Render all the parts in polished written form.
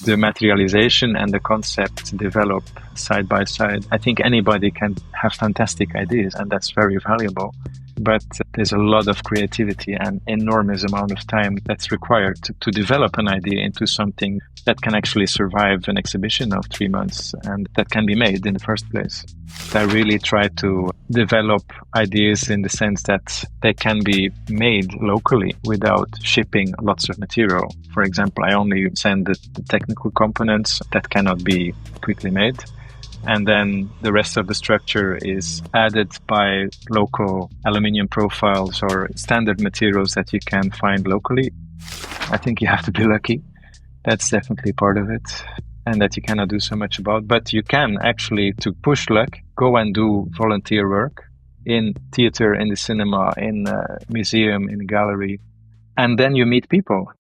the materialization and the concept develop side by side. I think anybody can have fantastic ideas, and that's very valuable. But there's a lot of creativity and enormous amount of time that's required to develop an idea into something that can actually survive an exhibition of 3 months and that can be made in the first place. I really try to develop ideas in the sense that they can be made locally without shipping lots of material. For example, I only send the technical components that cannot be quickly made. And then the rest of the structure is added by local aluminium profiles or standard materials that you can find locally. I think you have to be lucky. That's definitely part of it, and that you cannot do so much about. But you can actually, to push luck, go and do volunteer work in theater, in the cinema, in a museum, in a gallery, and then you meet people.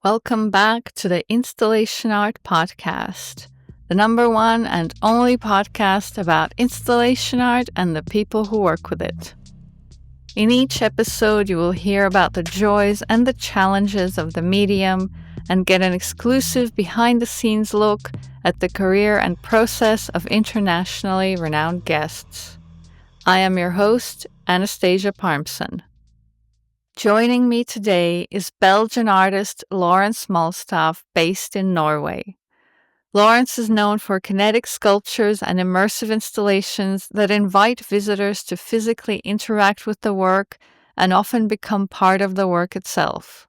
Welcome back to the Installation Art Podcast, the number one and only podcast about installation art and the people who work with it. In each episode, you will hear about the joys and the challenges of the medium and get an exclusive behind-the-scenes look at the career and process of internationally renowned guests. I am your host, Anastasia Parmson. Joining me today is Belgian artist Lawrence Malstaf, based in Norway. Lawrence is known for kinetic sculptures and immersive installations that invite visitors to physically interact with the work and often become part of the work itself.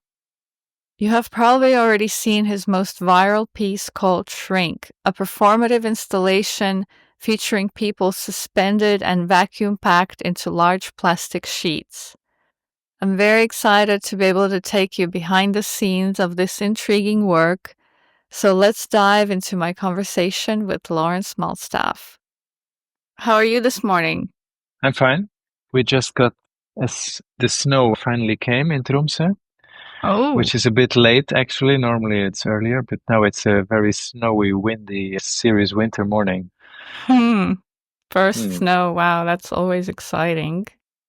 You have probably already seen his most viral piece called Shrink, a performative installation featuring people suspended and vacuum-packed into large plastic sheets. I'm very excited to be able to take you behind the scenes of this intriguing work, so let's dive into my conversation with Lawrence Malstaf. How are you this morning? I'm fine. We just got the snow finally came in Tromsø, which is a bit late actually. Normally it's earlier, but now it's a very snowy, windy, serious winter morning. First snow. Wow, that's always exciting.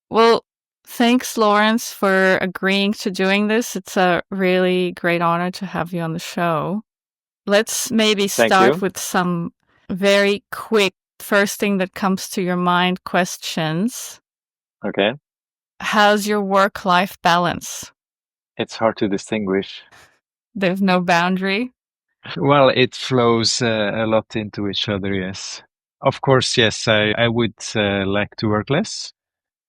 Well, thanks, Lawrence, for agreeing to doing this. It's a really great honor to have you on the show. Let's maybe start with some very quick, first thing that comes to your mind questions. Okay. How's your work-life balance? It's hard to distinguish. There's no boundary? Well, it flows a lot into each other, yes. Of course, yes, I would like to work less.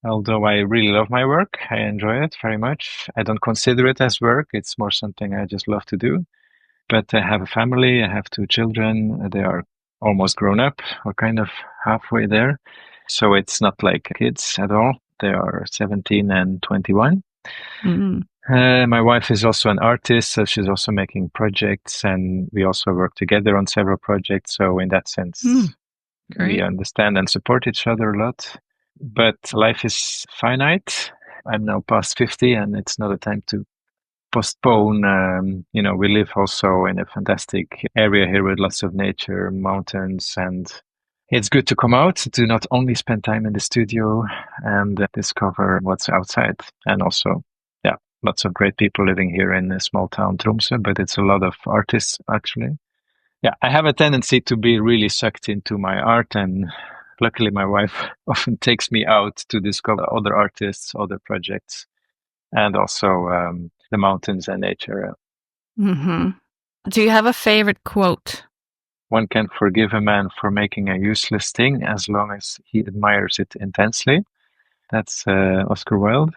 Although I really love my work, I enjoy it very much. I don't consider it as work. It's more something I just love to do. But I have a family. I have 2 children. They are almost grown up, or kind of halfway there. So it's not like kids at all. They are 17 and 21. Mm-hmm. My wife is also an artist, so she's also making projects, and we also work together on several projects. So in that sense, we understand and support each other a lot. But life is finite. I'm now past 50, and it's not a time to postpone. We live also in a fantastic area here with lots of nature, mountains, and it's good to come out, to not only spend time in the studio and discover what's outside. And also, lots of great people living here in a small town, Tromsø, but it's a lot of artists, actually. Yeah, I have a tendency to be really sucked into my art, and luckily, my wife often takes me out to discover other artists, other projects, and also the mountains and nature. Mm-hmm. Do you have a favorite quote? One can forgive a man for making a useless thing as long as he admires it intensely. That's Oscar Wilde,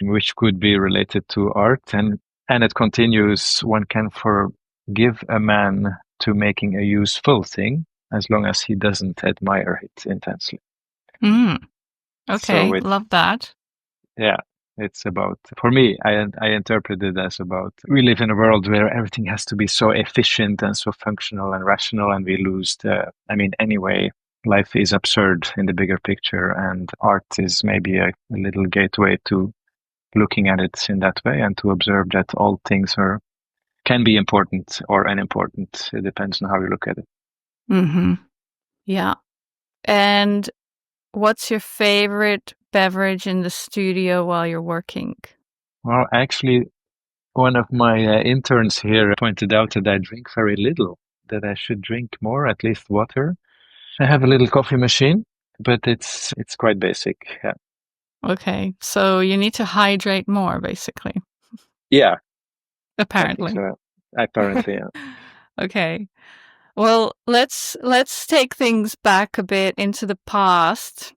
which could be related to art. And it continues, one can forgive a man to making a useful thing as long as he doesn't admire it intensely. Okay, love that. Yeah, it's about, for me, I interpret it as about, we live in a world where everything has to be so efficient and so functional and rational, and we lose anyway, life is absurd in the bigger picture, and art is maybe a little gateway to looking at it in that way and to observe that all things can be important or unimportant. It depends on how you look at it. Mm-hmm. Yeah. And what's your favorite beverage in the studio while you're working? Well, actually, one of my interns here pointed out that I drink very little, that I should drink more, at least water. I have a little coffee machine, but it's quite basic. Yeah. Okay, so you need to hydrate more, basically. Yeah, I think Apparently. so. Apparently, yeah. Okay. Well, let's take things back a bit into the past.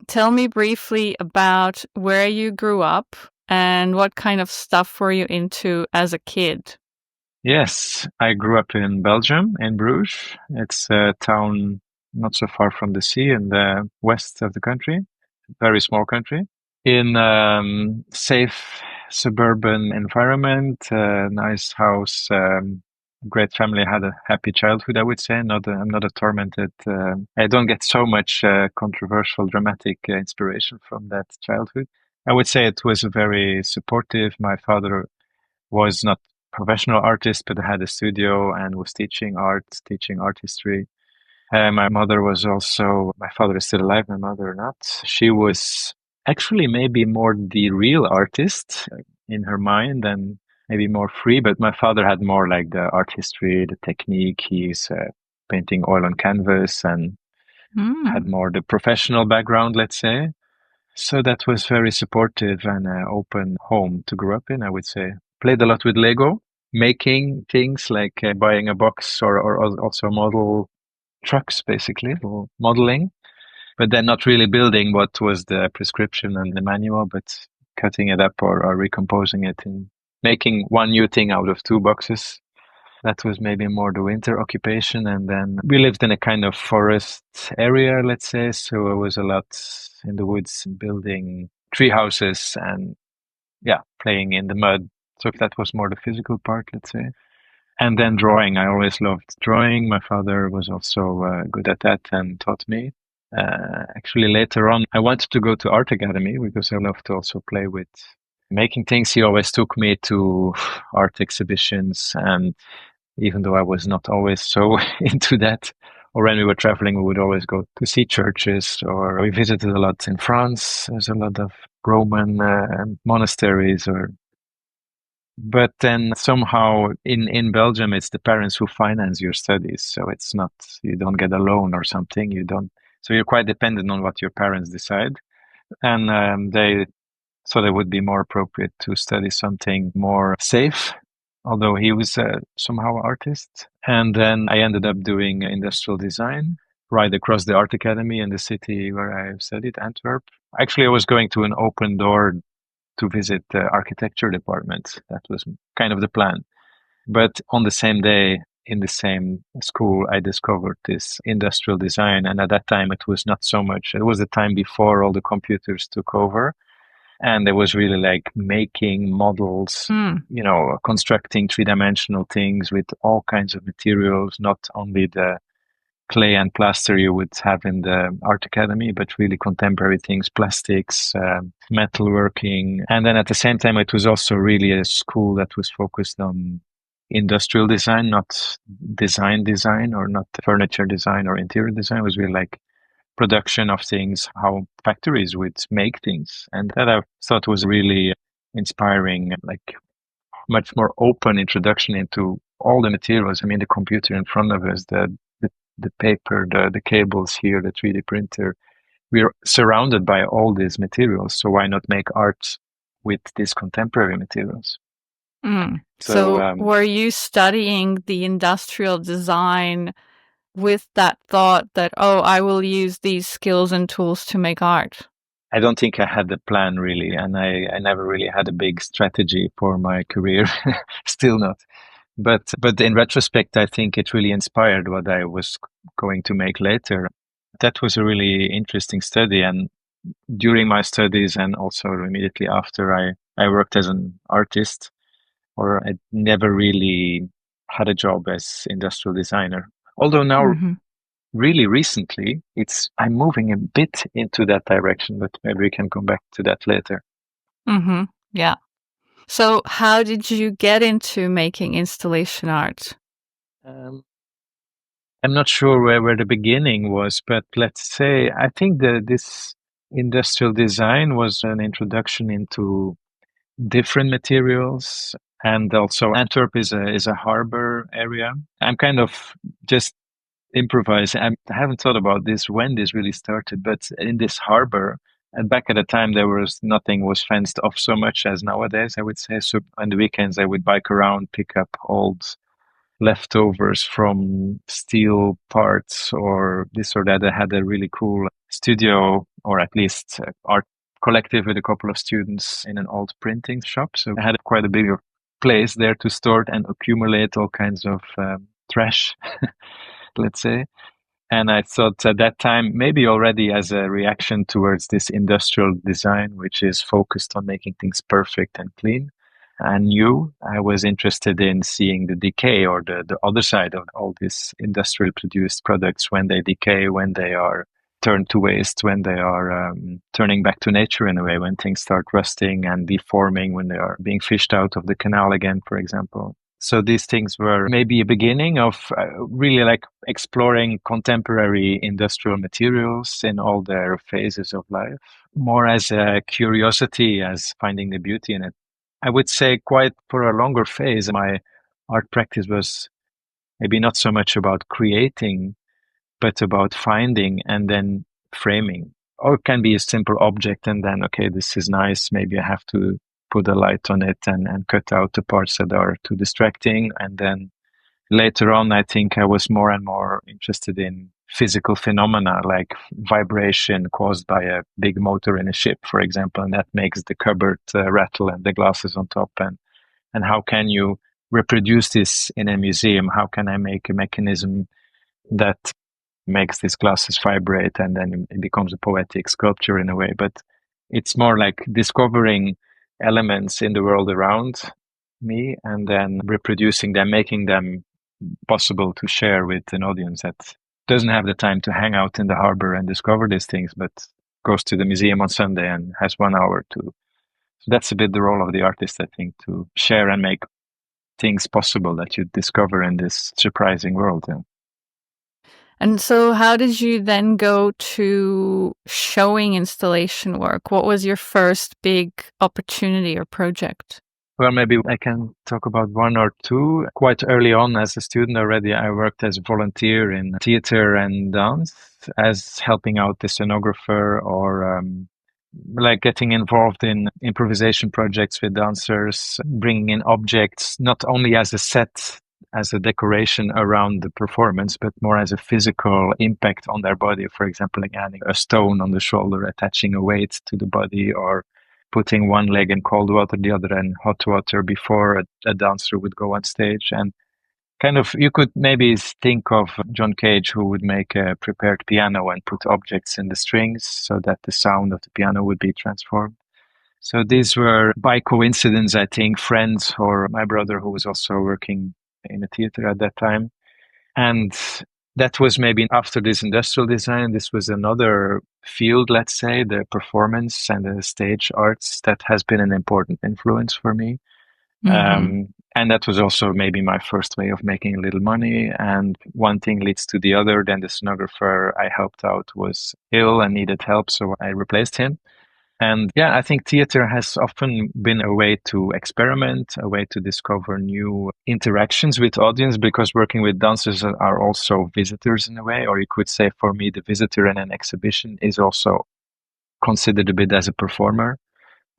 Tell me briefly about where you grew up and what kind of stuff were you into as a kid? Yes, I grew up in Belgium, in Bruges. It's a town not so far from the sea in the west of the country, very small country. In safe suburban environment, nice house, great family. Had a happy childhood, I would say. I'm not a tormented. I don't get so much controversial, dramatic inspiration from that childhood. I would say it was very supportive. My father was not professional artist, but had a studio and was teaching art, teaching art history. My mother was also, my father is still alive, my mother not. She was actually maybe more the real artist in her mind and maybe more free, but my father had more like the art history, the technique. He's painting oil on canvas and had more the professional background, let's say. So that was very supportive and an open home to grow up in, I would say. Played a lot with Lego, making things like buying a box or also model trucks, basically, or modeling, but then not really building what was the prescription and the manual, but cutting it up or recomposing it and making one new thing out of two boxes. That was maybe more the winter occupation. And then we lived in a kind of forest area, let's say. So it was a lot in the woods, building tree houses and, yeah, playing in the mud. So that was more the physical part, let's say. And then drawing. I always loved drawing. My father was also good at that and taught me. Actually, later on, I wanted to go to art academy because I love to also play with making things. He always took me to art exhibitions, and even though I was not always so into that, or when we were traveling, we would always go to see churches, or we visited a lot in France. There's a lot of Roman monasteries or but then somehow in Belgium, it's the parents who finance your studies. So it's not, you don't get a loan or something. You don't, so you're quite dependent on what your parents decide. And they thought it would be more appropriate to study something more safe, although he was somehow artist. And then I ended up doing industrial design right across the art academy in the city where I studied, Antwerp. Actually, I was going to an open door to visit the architecture department. That was kind of the plan. But on the same day, in the same school, I discovered this industrial design. And at that time, it was not so much. It was the time before all the computers took over. And it was really like making models, you know, constructing three-dimensional things with all kinds of materials, not only the clay and plaster you would have in the art academy, but really contemporary things, plastics, metalworking. And then at the same time, it was also really a school that was focused on industrial design, not design or not furniture design or interior design. It was really like production of things, how factories would make things. And that I thought was really inspiring, like much more open introduction into all the materials. I mean, the computer in front of us, the paper, the cables here, the 3D printer. We're surrounded by all these materials. So why not make art with these contemporary materials? So were you studying the industrial design with that thought that, oh, I will use these skills and tools to make art? I don't think I had the plan really, and I never really had a big strategy for my career. Still not. But in retrospect, I think it really inspired what I was going to make later. That was a really interesting study. And during my studies and also immediately after, I worked as an artist, or I never really had a job as industrial designer. Although now, really recently, I'm moving a bit into that direction, but maybe we can come back to that later. Yeah. So how did you get into making installation art? I'm not sure where the beginning was, but let's say I think this industrial design was an introduction into different materials. And also Antwerp is a harbor area. I'm kind of just improvising. I haven't thought about this when this really started, but in this harbor, and back at the time, there was nothing was fenced off so much as nowadays, I would say. So on the weekends, I would bike around, pick up old leftovers from steel parts or this or that. I had a really cool studio, or at least art collective with a couple of students in an old printing shop. So I had quite a bigger place there to store and accumulate all kinds of trash, let's say. And I thought at that time, maybe already as a reaction towards this industrial design, which is focused on making things perfect and clean and new, I was interested in seeing the decay or the other side of all these industrial produced products when they decay, when they are turned to waste, when they are turning back to nature in a way, when things start rusting and deforming, when they are being fished out of the canal again, for example. So these things were maybe a beginning of really like exploring contemporary industrial materials in all their phases of life, more as a curiosity, as finding the beauty in it. I would say quite for a longer phase, my art practice was maybe not so much about creating, but about finding and then framing. Or it can be a simple object and then, okay, this is nice. Maybe I have to put a light on it and cut out the parts that are too distracting. And then later on, I think I was more and more interested in physical phenomena like vibration caused by a big motor in a ship, for example, and that makes the cupboard rattle and the glasses on top. And how can you reproduce this in a museum? How can I make a mechanism that makes these glasses vibrate, and then it becomes a poetic sculpture in a way? But it's more like discovering elements in the world around me and then reproducing them, making them possible to share with an audience that doesn't have the time to hang out in the harbor and discover these things, but goes to the museum on Sunday and has 1 hour to. So that's a bit the role of the artist, I think, to share and make things possible that you discover in this surprising world. Yeah. And so how did you then go to showing installation work? What was your first big opportunity or project? Well, maybe I can talk about one or two. Quite early on as a student already, I worked as a volunteer in theater and dance, as helping out the scenographer or like getting involved in improvisation projects with dancers, bringing in objects, not only as a set, as a decoration around the performance, but more as a physical impact on their body. For example, like adding a stone on the shoulder, attaching a weight to the body, or putting one leg in cold water, the other in hot water before a dancer would go on stage. And kind of, you could maybe think of John Cage, who would make a prepared piano and put objects in the strings so that the sound of the piano would be transformed. So these were, by coincidence, I think, friends or my brother, who was also working in a theater at that time. And that was maybe after this industrial design. This was another field, let's say, the performance and the stage arts, that has been an important influence for me. Mm-hmm. And that was also maybe my first way of making a little money. And one thing leads to the other. Then the scenographer I helped out was ill and needed help, so I replaced him. And yeah, I think theater has often been a way to experiment, a way to discover new interactions with audience, because working with dancers are also visitors in a way, or you could say for me, the visitor in an exhibition is also considered a bit as a performer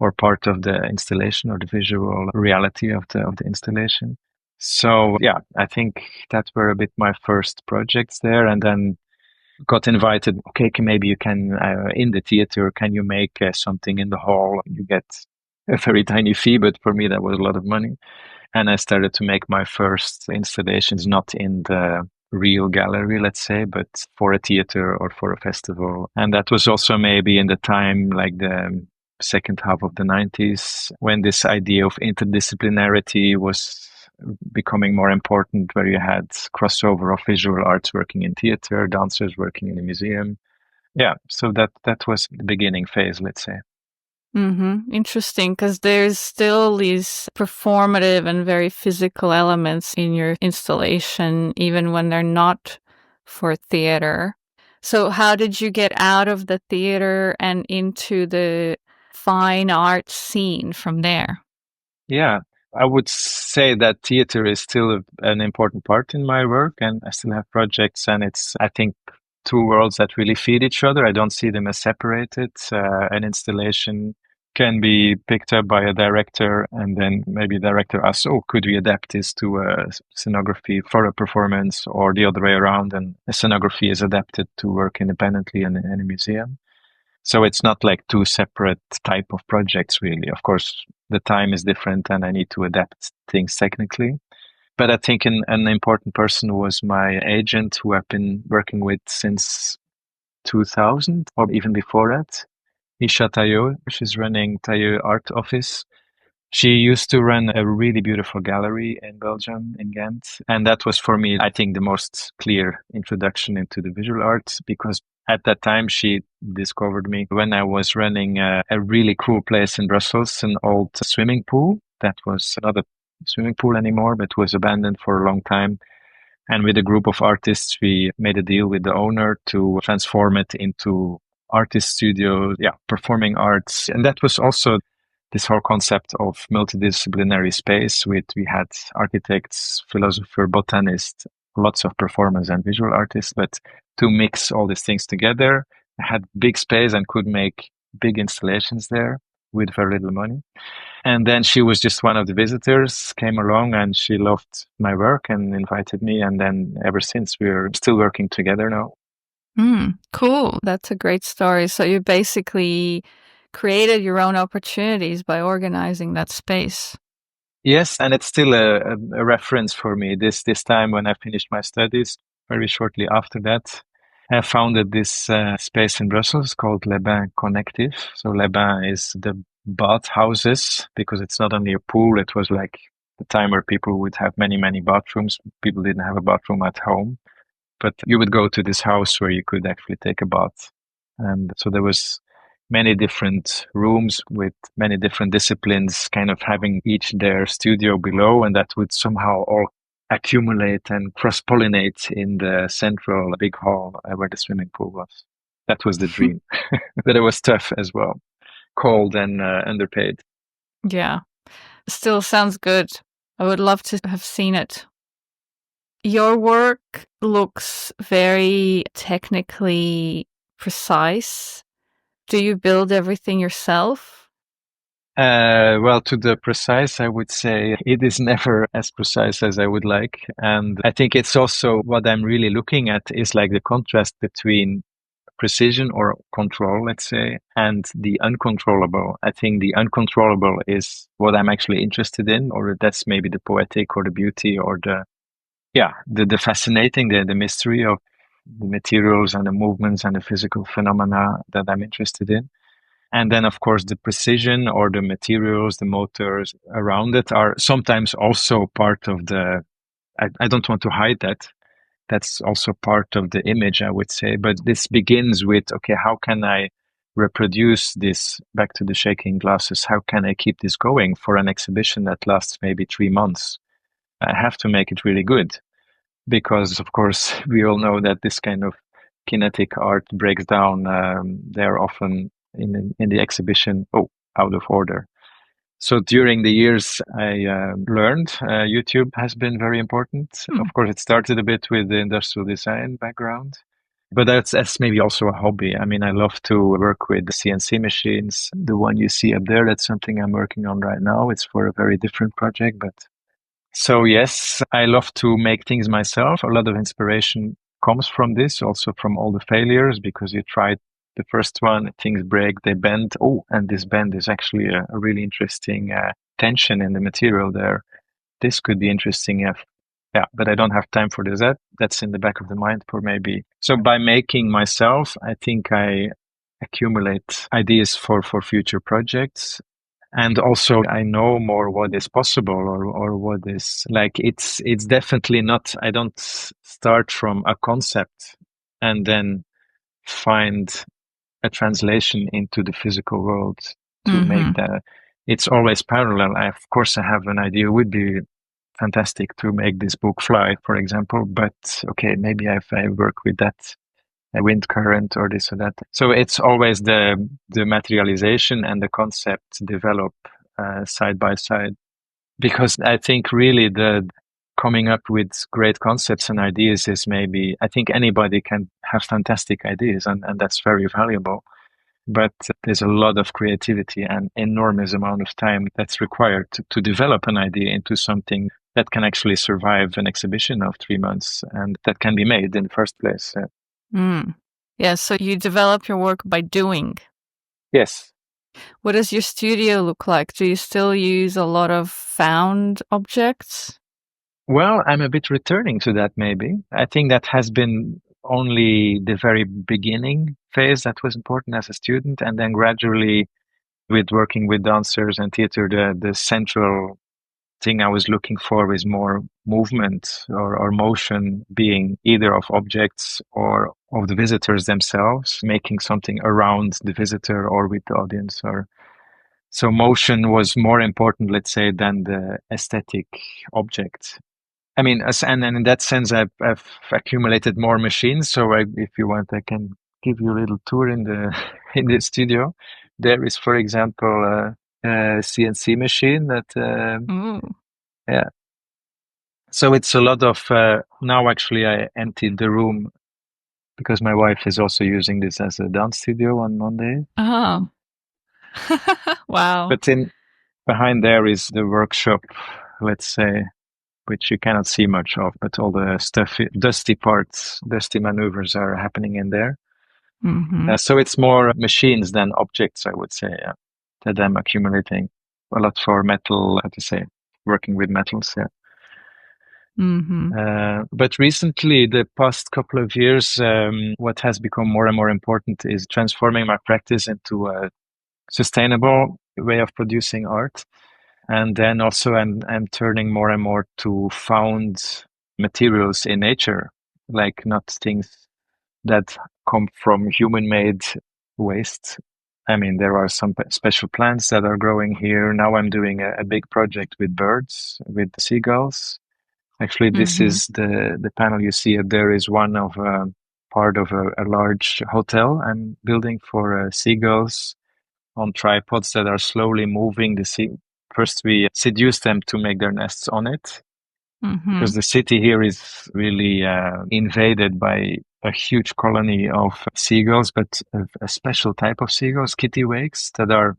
or part of the installation or the visual reality of the installation. So yeah, I think that were a bit my first projects there. And then got invited, okay, maybe you can, in the theater, can you make something in the hall? You get a very tiny fee, but for me that was a lot of money. And I started to make my first installations, not in the real gallery, let's say, but for a theater or for a festival. And that was also maybe in the time, like the second half of the 90s, when this idea of interdisciplinarity was becoming more important, where you had crossover of visual arts working in theater, dancers working in a museum. Yeah, so that was the beginning phase, let's say. Mm-hmm. Interesting, because there's still these performative and very physical elements in your installation, even when they're not for theater. So how did you get out of the theater and into the fine art scene from there? Yeah, I would say that theater is still an important part in my work, and I still have projects, and it's, I think, two worlds that really feed each other. I don't see them as separated. An installation can be picked up by a director, and then maybe the director asks, oh, could we adapt this to a scenography for a performance, or the other way around, and a scenography is adapted to work independently in a museum. So it's not like two separate type of projects, really. Of course, the time is different and I need to adapt things technically. But I think an important person was my agent, who I've been working with since 2000 or even before that. Isha Tayo, she's running Tayo Art Office. She used to run a really beautiful gallery in Belgium, in Ghent. And that was for me, I think, the most clear introduction into the visual arts, because at that time she discovered me when I was running a really cool place in Brussels, an old swimming pool that was not a swimming pool anymore, but was abandoned for a long time. And with a group of artists, we made a deal with the owner to transform it into artist studio, performing arts. And that was also this whole concept of multidisciplinary space. We had architects, philosopher, botanist, lots of performers and visual artists, but to mix all these things together, I had big space and could make big installations there with very little money. And then she was just one of the visitors, came along, and she loved my work and invited me. And then ever since, we're still working together now. Cool. That's a great story. So you basically created your own opportunities by organizing that space. Yes, and it's still a reference for me. This time when I finished my studies, very shortly after that, I founded this space in Brussels called Les Bains Connective. So Les Bains is the bath houses, because it's not only a pool. It was like the time where people would have many, many bathrooms. People didn't have a bathroom at home, but you would go to this house where you could actually take a bath. And so there was many different rooms with many different disciplines, kind of having each their studio below, and that would somehow all accumulate and cross-pollinate in the central big hall where the swimming pool was. That was the dream. But it was tough as well, cold and underpaid. Yeah, still sounds good. I would love to have seen it. Your work looks very technically precise. Do you build everything yourself? Well, to the precise, I would say it is never as precise as I would like. And I think it's also what I'm really looking at is like the contrast between precision or control, let's say, and the uncontrollable. I think the uncontrollable is what I'm actually interested in, or that's maybe the poetic or the beauty or the fascinating, the mystery of the materials and the movements and the physical phenomena that I'm interested in. And then, of course, the precision or the materials, the motors around it are sometimes also part of I don't want to hide that. That's also part of the image, I would say. But this begins with, okay, how can I reproduce this, back to the shaking glasses? How can I keep this going for an exhibition that lasts maybe 3 months? I have to make it really good, because, of course, we all know that this kind of kinetic art breaks down. They're often in the exhibition, out of order. So during the years, I learned YouTube has been very important. Of course, it started a bit with the industrial design background, but that's maybe also a hobby. I mean, I love to work with the CNC machines. The one you see up there, that's something I'm working on right now. It's for a very different project, but so yes, I love to make things myself. A lot of inspiration comes from this, also from all the failures, because you tried the first one, things break, they bend. Oh, and this bend is actually a really interesting tension in the material there. This could be interesting but I don't have time for this. That's in the back of the mind for maybe. So by making myself, I think I accumulate ideas for future projects. And also I know more what is possible or what is like, it's definitely not, I don't start from a concept and then find a translation into the physical world to make that. It's always parallel. Of course, I have an idea. It would be fantastic to make this book fly, for example, but okay, maybe if I work with that a wind current or this or that. So it's always the materialization and the concept develop side by side. Because I think really the coming up with great concepts and ideas is maybe, I think anybody can have fantastic ideas and that's very valuable. But there's a lot of creativity and enormous amount of time that's required to develop an idea into something that can actually survive an exhibition of 3 months and that can be made in the first place. Yeah, so you develop your work by doing. Yes. What does your studio look like? Do you still use a lot of found objects? Well, I'm a bit returning to that maybe. I think that has been only the very beginning phase that was important as a student. And then gradually with working with dancers and theater, the central thing I was looking for is more movement or motion, being either of objects or of the visitors themselves, making something around the visitor or with the audience. Or so motion was more important, let's say, than the aesthetic object. I mean, and in that sense, I've accumulated more machines. So if you want, I can give you a little tour in the in the studio. There is, for example, a CNC machine that, yeah. So it's a lot of now. Actually, I emptied the room because my wife is also using this as a dance studio on Monday. Oh, wow! But behind there is the workshop, let's say, which you cannot see much of, but all the dusty parts, dusty maneuvers are happening in there. So it's more machines than objects, I would say, that I'm accumulating a lot for metal, how to say, working with metals, yeah. But recently, the past couple of years, what has become more and more important is transforming my practice into a sustainable way of producing art. And then also I'm turning more and more to found materials in nature, like not things that come from human-made waste. I mean, there are some special plants that are growing here. Now I'm doing a big project with birds, with seagulls. Actually, this is the panel you see up there is one of part of a large hotel I'm building for seagulls on tripods that are slowly moving the sea. First, we seduce them to make their nests on it, because the city here is really invaded by a huge colony of seagulls, but a special type of seagulls, kittiwakes, that are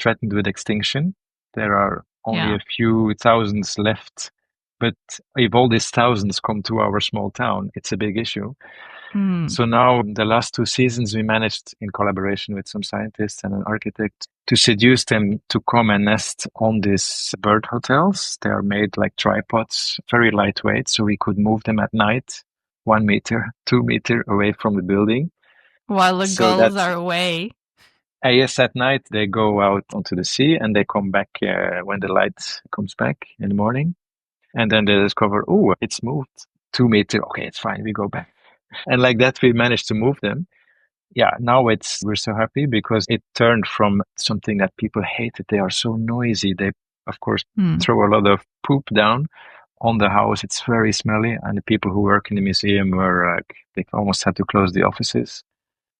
threatened with extinction. There are only a few thousands left, but if all these thousands come to our small town, it's a big issue. So now, the last 2 seasons, we managed, in collaboration with some scientists and an architect, to seduce them to come and nest on these bird hotels. They are made like tripods, very lightweight, so we could move them at night, 1 meter, 2 meter away from the building. While the gulls are away. Yes, at night they go out onto the sea and they come back when the light comes back in the morning. And then they discover, oh, it's moved 2 meter. Okay, it's fine, we go back. And like that, we managed to move them. Yeah, now we're so happy because it turned from something that people hated. They are so noisy. They, of course, throw a lot of poop down on the house. It's very smelly. And the people who work in the museum were they almost had to close the offices.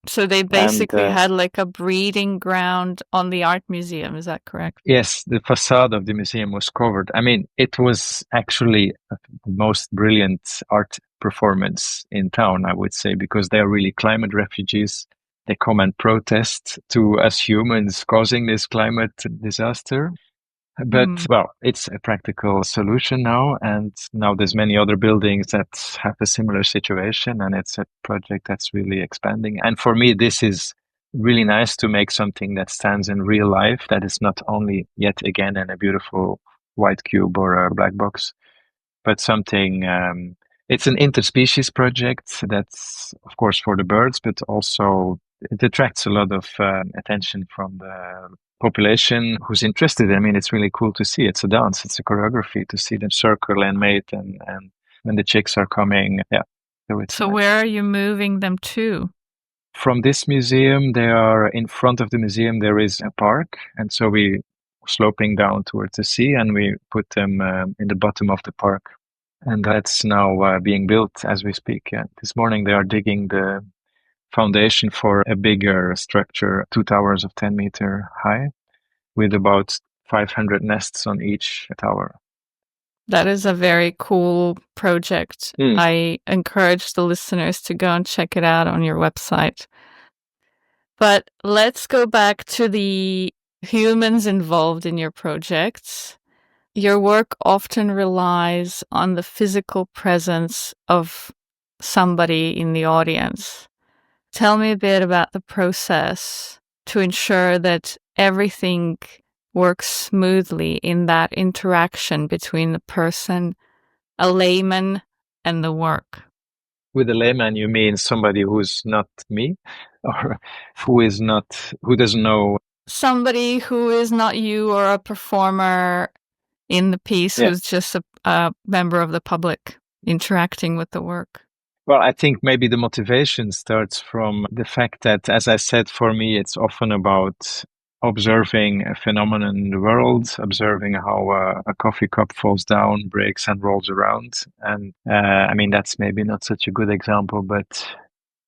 So they basically had like a breeding ground on the art museum. Is that correct? Yes, the facade of the museum was covered. I mean, it was actually the most brilliant art performance in town, I would say, because they are really climate refugees. They come and protest to us humans causing this climate disaster. But, well, it's a practical solution now. And now there's many other buildings that have a similar situation. And it's a project that's really expanding. And for me, this is really nice to make something that stands in real life, that is not only yet again in a beautiful white cube or a black box, but something, it's an interspecies project that's, of course, for the birds, but also it attracts a lot of attention from the population who's interested. I mean, it's really cool to see. It's a dance, it's a choreography to see them circle and mate and when the chicks are coming. Yeah. So where are you moving them to? From this museum, they are in front of the museum. There is a park. And so we sloping down towards the sea and we put them in the bottom of the park. And that's now being built as we speak. Yeah. This morning they are digging the foundation for a bigger structure, 2 towers of 10-meter high, with about 500 nests on each tower. That is a very cool project. I encourage the listeners to go and check it out on your website. But let's go back to the humans involved in your projects. Your work often relies on the physical presence of somebody in the audience. Tell me a bit about the process to ensure that everything works smoothly in that interaction between the person, a layman, and the work. With a layman, you mean somebody who's not me, or who doesn't know? Somebody who is not you or a performer in the piece, who's just a member of the public interacting with the work. Well, I think maybe the motivation starts from the fact that, as I said, for me, it's often about observing a phenomenon in the world, observing how a coffee cup falls down, breaks, and rolls around. And I mean, that's maybe not such a good example, but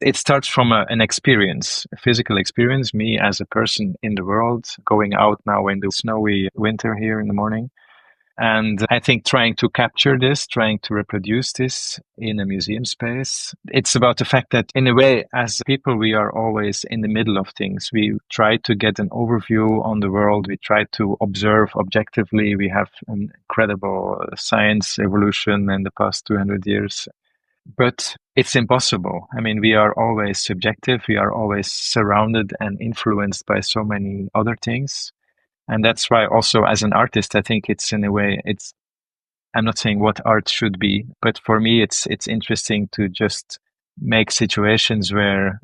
it starts from an experience, a physical experience, me as a person in the world, going out now in the snowy winter here in the morning. And I think trying to capture this, trying to reproduce this in a museum space, it's about the fact that in a way, as people, we are always in the middle of things. We try to get an overview on the world. We try to observe objectively. We have an incredible science evolution in the past 200 years. But it's impossible. I mean, we are always subjective. We are always surrounded and influenced by so many other things. And that's why also as an artist, I think it's in a way, I'm not saying what art should be, but for me, it's interesting to just make situations where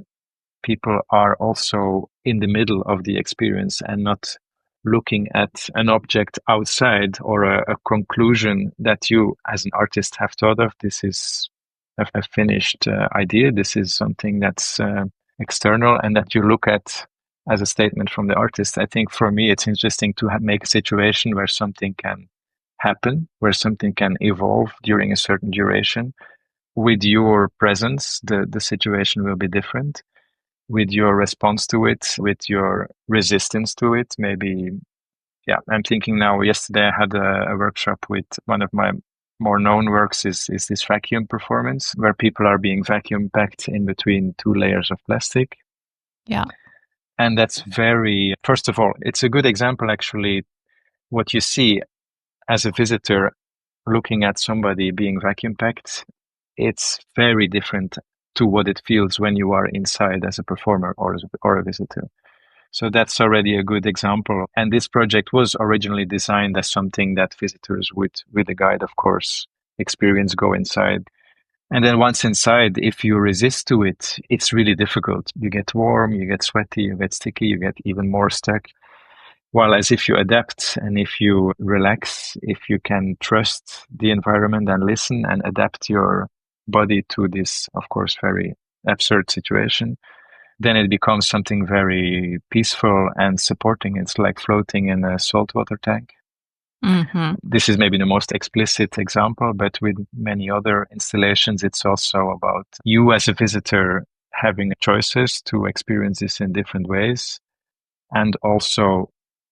people are also in the middle of the experience and not looking at an object outside or a conclusion that you as an artist have thought of. This is a finished idea. This is something that's external and that you look at as a statement from the artist. I think for me, it's interesting to make a situation where something can happen, where something can evolve during a certain duration. With your presence, the situation will be different. With your response to it, with your resistance to it, maybe, yeah, I'm thinking now, yesterday I had a workshop with one of my more known works is this vacuum performance, where people are being vacuum packed in between two layers of plastic. Yeah. And that's first of all, it's a good example, actually, what you see as a visitor looking at somebody being vacuum packed. It's very different to what it feels when you are inside as a performer or a visitor. So that's already a good example. And this project was originally designed as something that visitors would, with a guide, of course, experience, go inside. And then once inside, if you resist to it, it's really difficult. You get warm, you get sweaty, you get sticky, you get even more stuck. While as if you adapt and if you relax, if you can trust the environment and listen and adapt your body to this, of course, very absurd situation, then it becomes something very peaceful and supporting. It's like floating in a saltwater tank. Mm-hmm. This is maybe the most explicit example, but with many other installations, it's also about you as a visitor having choices to experience this in different ways. And also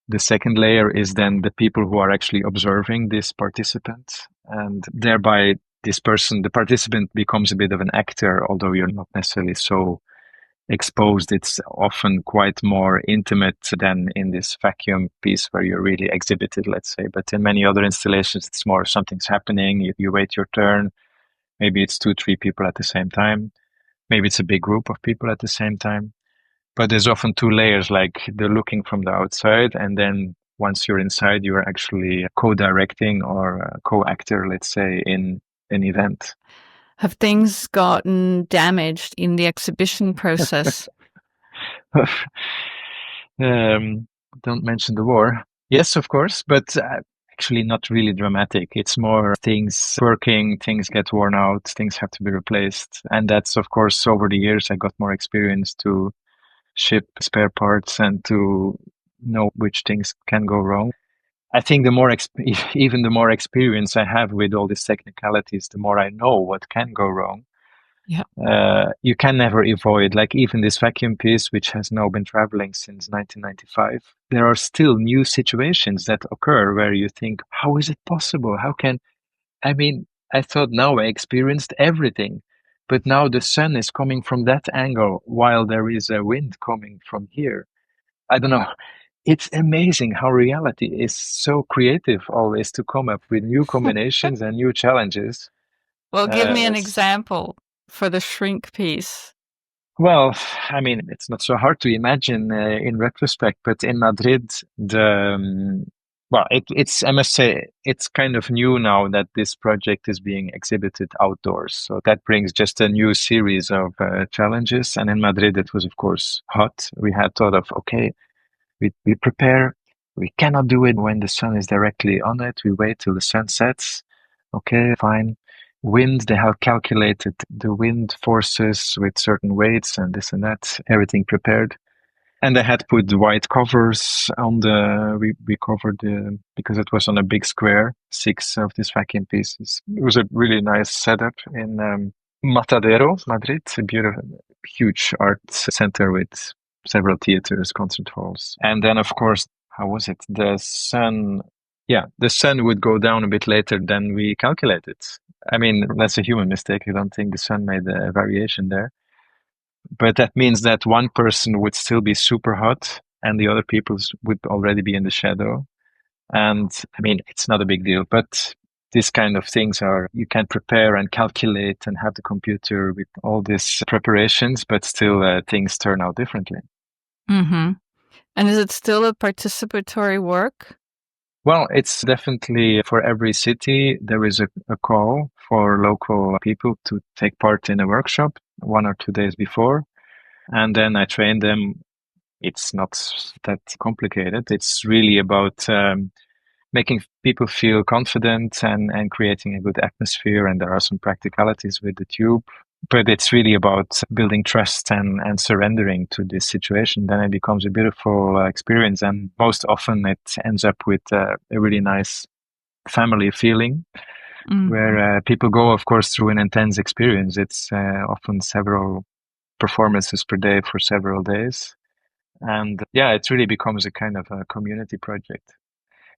the second layer is then the people who are actually observing this participant. And thereby the participant becomes a bit of an actor, although you're not necessarily so exposed. It's often quite more intimate than in this vacuum piece where you're really exhibited, let's say. But in many other installations, it's more something's happening. You wait your turn. Maybe it's 2-3 people at the same time. Maybe it's a big group of people at the same time. But there's often two layers, like the looking from the outside. And then once you're inside, you're actually co-directing or a co-actor, let's say, in an event. Have things gotten damaged in the exhibition process? Don't mention the war. Yes, of course, but actually not really dramatic. It's more things working, things get worn out, things have to be replaced. And that's, of course, over the years, I got more experience to ship spare parts and to know which things can go wrong. I think even the more experience I have with all these technicalities, the more I know what can go wrong. You can never avoid, like even this vacuum piece, which has now been traveling since 1995, there are still new situations that occur where you think, how is it possible? I mean, I thought now I experienced everything, but now the sun is coming from that angle while there is a wind coming from here. I don't know. It's amazing how reality is so creative always to come up with new combinations and new challenges. Well, give me an S- example for the shrink piece. Well, I mean, it's not so hard to imagine in retrospect, but in Madrid, I must say, it's kind of new now that this project is being exhibited outdoors. So that brings just a new series of challenges. And in Madrid, it was, of course, hot. We had thought of, okay, we prepare. We cannot do it when the sun is directly on it. We wait till the sun sets. Okay, fine. Wind, they have calculated the wind forces with certain weights and this and that, everything prepared. And they had put white covers on we covered because it was on a big square, 6 of these vacuum pieces. It was a really nice setup in Matadero, Madrid, a beautiful, huge art center with several theaters, concert halls. And then, of course, how was it? The sun would go down a bit later than we calculated. I mean, that's a human mistake. I don't think the sun made a variation there. But that means that one person would still be super hot and the other people would already be in the shadow. And I mean, it's not a big deal, but these kind of things are, you can prepare and calculate and have the computer with all these preparations, but still things turn out differently. Mm-hmm. And is it still a participatory work? Well, it's definitely for every city, there is a call for local people to take part in a workshop 1 or 2 days before. And then I train them. It's not that complicated. It's really about making people feel confident and creating a good atmosphere. And there are some practicalities with the tube. But it's really about building trust and surrendering to this situation. Then it becomes a beautiful experience. And most often it ends up with a really nice family feeling where people go, of course, through an intense experience. It's often several performances per day for several days. And yeah, it really becomes a kind of a community project.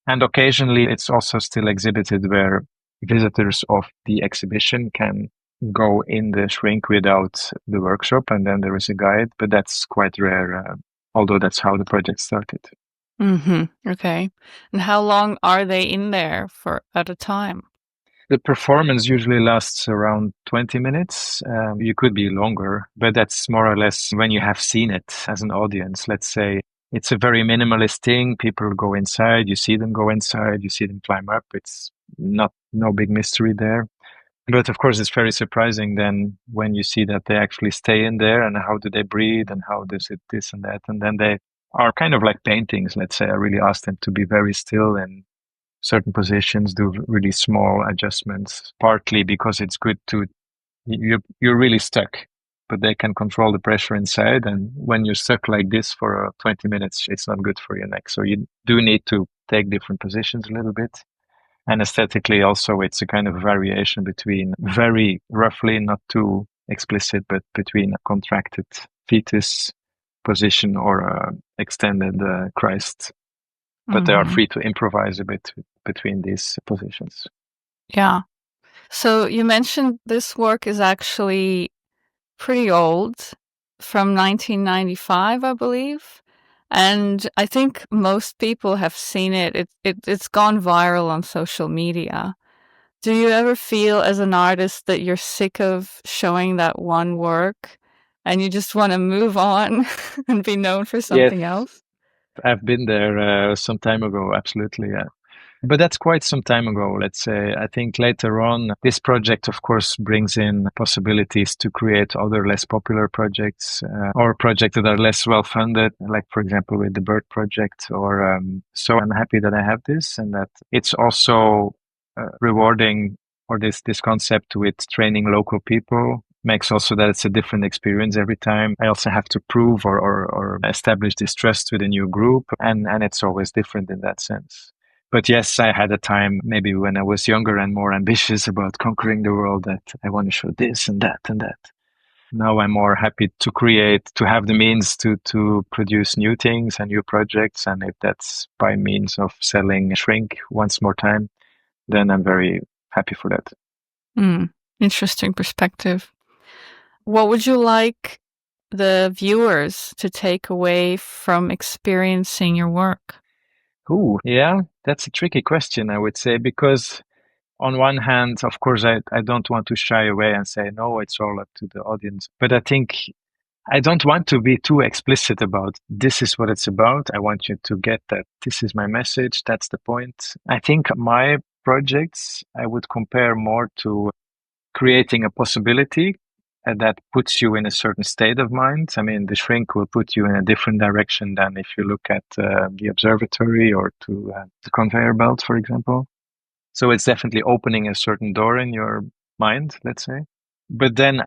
And occasionally it's also still exhibited where visitors of the exhibition can go in the shrink without the workshop, and then there is a guide, but that's quite rare, although that's how the project started. Mm-hmm. Okay. And how long are they in there for at a time? The performance usually lasts around 20 minutes. You could be longer, but that's more or less when you have seen it as an audience. Let's say it's a very minimalist thing. People go inside, you see them go inside, you see them climb up. It's no big mystery there. But of course, it's very surprising then when you see that they actually stay in there and how do they breathe and how does it this and that. And then they are kind of like paintings. Let's say I really ask them to be very still and certain positions, do really small adjustments, partly because it's good to, you're really stuck, but they can control the pressure inside. And when you're stuck like this for 20 minutes, it's not good for your neck. So you do need to take different positions a little bit. And aesthetically also, it's a kind of variation between very roughly, not too explicit, but between a contracted fetus position or a extended Christ. But they are free to improvise a bit between these positions. Yeah. So you mentioned this work is actually pretty old, from 1995, I believe. And I think most people have seen it. It's gone viral on social media. Do you ever feel as an artist that you're sick of showing that one work and you just want to move on and be known for something else? I've been there some time ago, absolutely. Yeah. But that's quite some time ago, let's say. I think later on, this project, of course, brings in possibilities to create other less popular projects or projects that are less well funded, like, for example, with the Bird Project. So I'm happy that I have this and that it's also rewarding, or this concept with training local people makes also that it's a different experience every time. I also have to prove or establish this trust with a new group, and it's always different in that sense. But yes, I had a time maybe when I was younger and more ambitious about conquering the world that I want to show this and that and that. Now I'm more happy to create, to have the means to produce new things and new projects. And if that's by means of selling shrink once more time, then I'm very happy for that. Interesting perspective. What would you like the viewers to take away from experiencing your work? Ooh, yeah, that's a tricky question, I would say, because on one hand, of course, I don't want to shy away and say, no, it's all up to the audience. But I think I don't want to be too explicit about this is what it's about. I want you to get that this is my message. That's the point. I think my projects, I would compare more to creating a possibility that puts you in a certain state of mind. I mean, the shrink will put you in a different direction than if you look at the observatory or to the conveyor belt, for example. So it's definitely opening a certain door in your mind, let's say. But then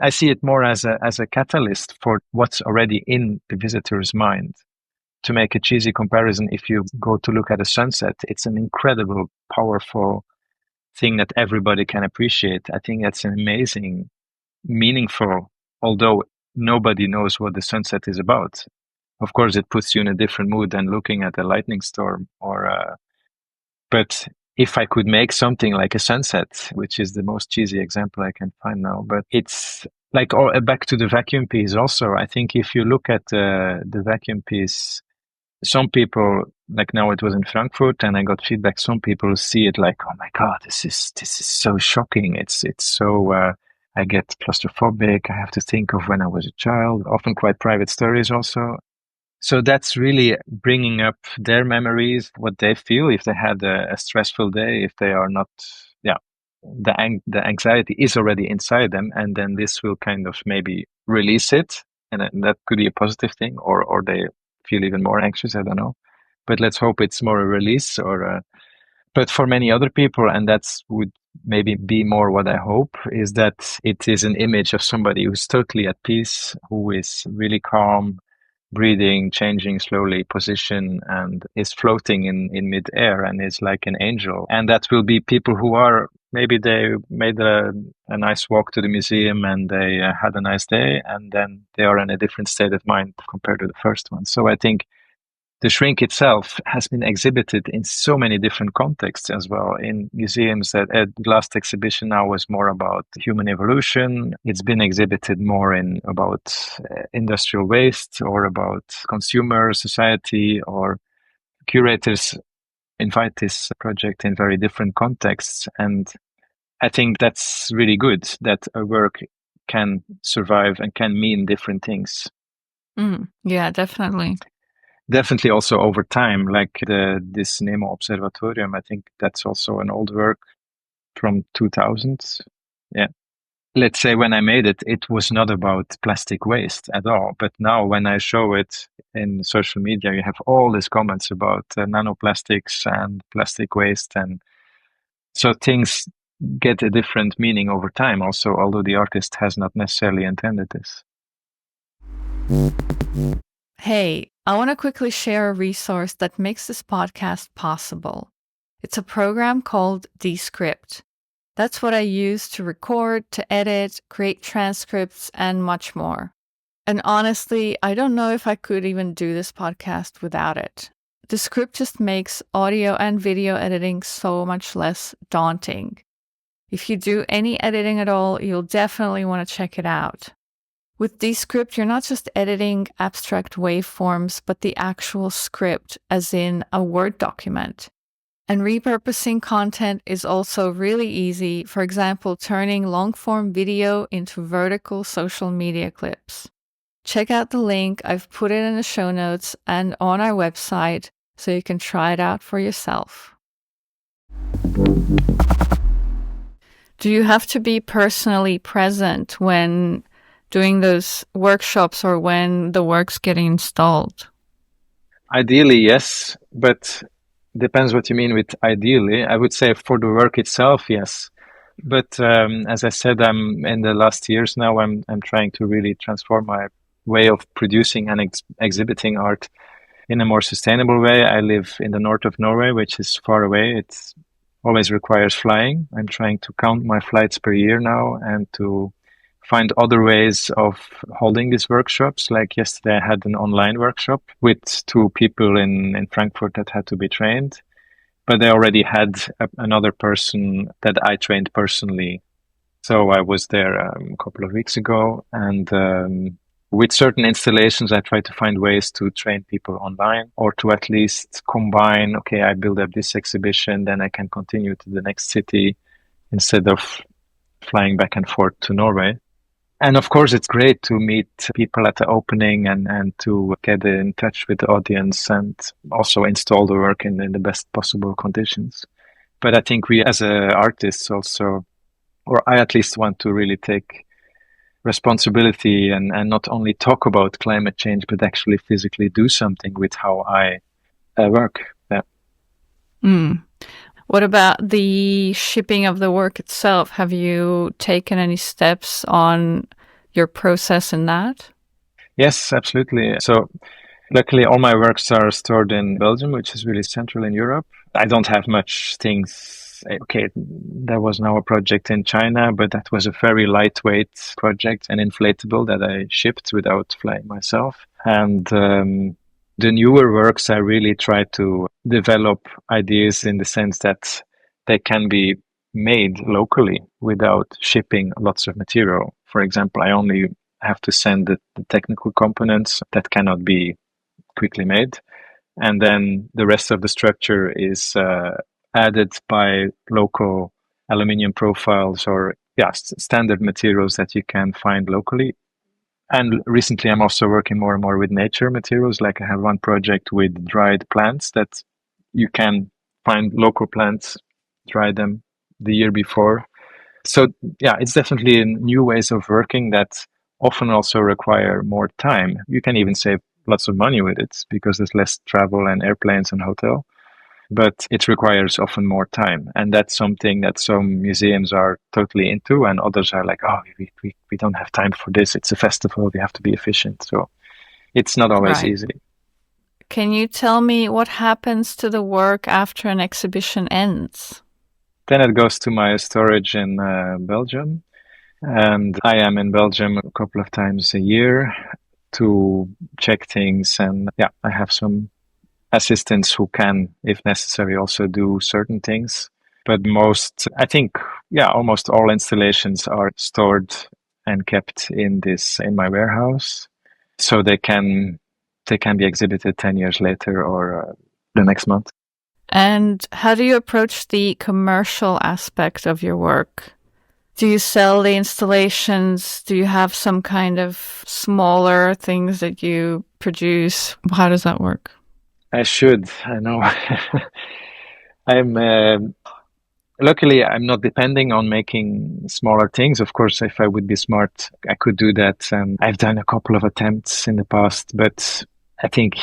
I see it more as a catalyst for what's already in the visitor's mind. To make a cheesy comparison, if you go to look at a sunset, it's an incredible, powerful thing that everybody can appreciate. I think that's an amazing, meaningful, although nobody knows what the sunset is about. Of course, it puts you in a different mood than looking at a lightning storm but if I could make something like a sunset, which is the most cheesy example I can find now, but it's like back to the vacuum piece also. I think if you look at the vacuum piece, some people, like now it was in Frankfurt and I got feedback, some people see it like, oh my God, this is so shocking. It's so, I get claustrophobic. I have to think of when I was a child, often quite private stories also. So that's really bringing up their memories, what they feel if they had a stressful day, if they are not, yeah, the anxiety is already inside them, and then this will kind of maybe release it, and that could be a positive thing, or they feel even more anxious. I don't know, but let's hope it's more a release but for many other people, and that's would maybe be more what I hope, is that it is an image of somebody who's totally at peace, who is really calm, breathing, changing slowly position, and is floating in midair and is like an angel. And that will be people who are, maybe they made a nice walk to the museum and they had a nice day, and then they are in a different state of mind compared to the first one. So I think the shrink itself has been exhibited in so many different contexts as well. In museums, the last exhibition now was more about human evolution. It's been exhibited more in about industrial waste or about consumer society, or curators invite this project in very different contexts. And I think that's really good that a work can survive and can mean different things. Yeah, definitely. Definitely also over time, like this Nemo Observatorium, I think that's also an old work from 2000s. Yeah. Let's say when I made it, it was not about plastic waste at all. But now when I show it in social media, you have all these comments about nanoplastics and plastic waste. And so things get a different meaning over time also, although the artist has not necessarily intended this. Hey, I want to quickly share a resource that makes this podcast possible. It's a program called Descript. That's what I use to record, to edit, create transcripts, and much more. And honestly, I don't know if I could even do this podcast without it. Descript just makes audio and video editing so much less daunting. If you do any editing at all, you'll definitely want to check it out. With Descript, you're not just editing abstract waveforms, but the actual script, as in a Word document. And repurposing content is also really easy, for example, turning long-form video into vertical social media clips. Check out the link, I've put it in the show notes and on our website, so you can try it out for yourself. Do you have to be personally present when doing those workshops or when the work's getting installed? Ideally, yes, but depends what you mean with ideally. I would say for the work itself, yes. But as I said, I'm in the last years now, I'm trying to really transform my way of producing and exhibiting art in a more sustainable way. I live in the north of Norway, which is far away. It always requires flying. I'm trying to count my flights per year now and to find other ways of holding these workshops. Like yesterday, I had an online workshop with two people in Frankfurt that had to be trained, but they already had another person that I trained personally. So I was there a couple of weeks ago, and with certain installations, I try to find ways to train people online, or to at least combine, okay, I build up this exhibition, then I can continue to the next city instead of flying back and forth to Norway. And of course, it's great to meet people at the opening and to get in touch with the audience and also install the work in the best possible conditions. But I think we as artists also, or I at least want to really take responsibility and not only talk about climate change, but actually physically do something with how I work. Yeah. Mm. What about the shipping of the work itself? Have you taken any steps on your process in that? Yes, absolutely. So luckily, all my works are stored in Belgium, which is really central in Europe. I don't have much things. Okay, there was now a project in China, but that was a very lightweight project, an inflatable that I shipped without flying myself. And the newer works, I really try to develop ideas in the sense that they can be made locally without shipping lots of material. For example, I only have to send the technical components that cannot be quickly made. And then the rest of the structure is added by local aluminium profiles or standard materials that you can find locally. And recently, I'm also working more and more with nature materials. Like I have one project with dried plants that you can find local plants, dry them the year before. So yeah, it's definitely new ways of working that often also require more time. You can even save lots of money with it because there's less travel and airplanes and hotel. But it requires often more time. And that's something that some museums are totally into, and others are like, oh, we don't have time for this. It's a festival. We have to be efficient. So it's not always easy. Can you tell me what happens to the work after an exhibition ends? Then it goes to my storage in Belgium. And I am in Belgium a couple of times a year to check things. And yeah, I have some assistants who can, if necessary, also do certain things. But I think, almost all installations are stored and kept in my warehouse. So they can be exhibited 10 years later or the next month. And how do you approach the commercial aspect of your work? Do you sell the installations? Do you have some kind of smaller things that you produce? How does that work? I should. I know. Luckily, I'm not depending on making smaller things. Of course, if I would be smart, I could do that. And I've done a couple of attempts in the past, but I think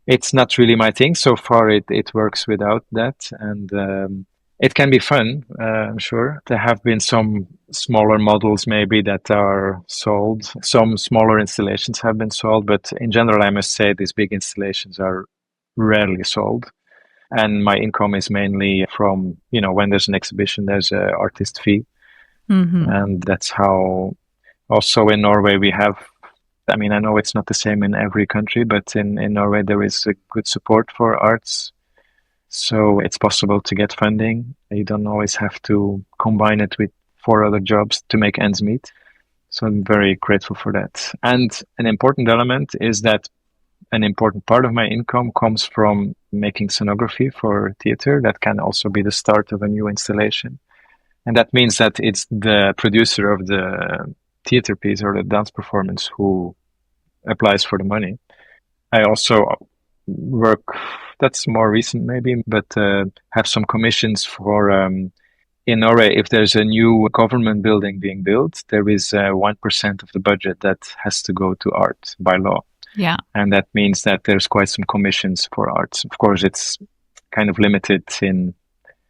it's not really my thing. So far, it works without that. And it can be fun, I'm sure. There have been some smaller models maybe that are sold. Some smaller installations have been sold, but in general, I must say these big installations are rarely sold. And my income is mainly from, when there's an exhibition, there's an artist fee. Mm-hmm. And that's how also in Norway we have, I know it's not the same in every country, but in Norway there is a good support for arts. So it's possible to get funding. You don't always have to combine it with 4 other jobs to make ends meet. So I'm very grateful for that. And an important element is that an important part of my income comes from making scenography for theater. That can also be the start of a new installation. And that means that it's the producer of the theater piece or the dance performance who applies for the money. I also work, that's more recent maybe, but have some commissions for, in Norway, if there's a new government building being built, there is 1% of the budget that has to go to art by law. Yeah. And that means that there's quite some commissions for arts. Of course, it's kind of limited in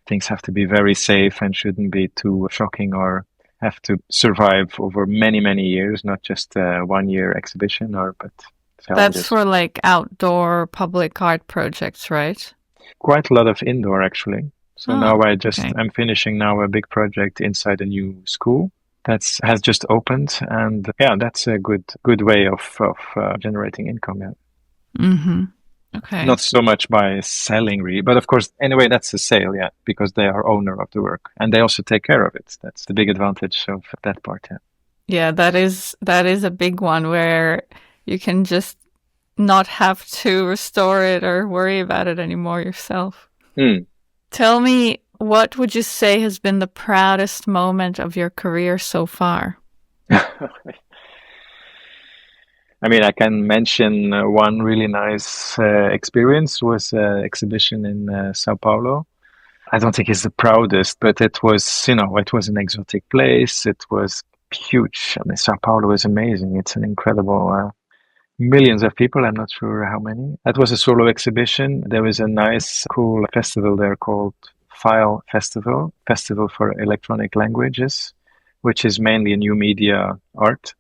things have to be very safe and shouldn't be too shocking or have to survive over many, many years, not just a 1-year exhibition but that's for like outdoor public art projects, right? Quite a lot of indoor actually. So now I'm finishing now a big project inside a new school that's has just opened, and yeah, that's a good way of generating income. Yeah. Mm-hmm. Okay. Not so much by selling, really, but of course, anyway, that's a sale, yeah, because they are owner of the work and they also take care of it. That's the big advantage of that part. Yeah. Yeah, that is a big one where you can just not have to restore it or worry about it anymore yourself. Tell me, what would you say has been the proudest moment of your career so far? I mean, I can mention one really nice experience was an exhibition in Sao Paulo. I don't think it's the proudest, but it was, it was an exotic place. It was huge. I mean, Sao Paulo is amazing. It's an incredible millions of people. I'm not sure how many. That was a solo exhibition. There was a nice, cool festival there called File Festival, Festival for Electronic Languages, which is mainly a new media art,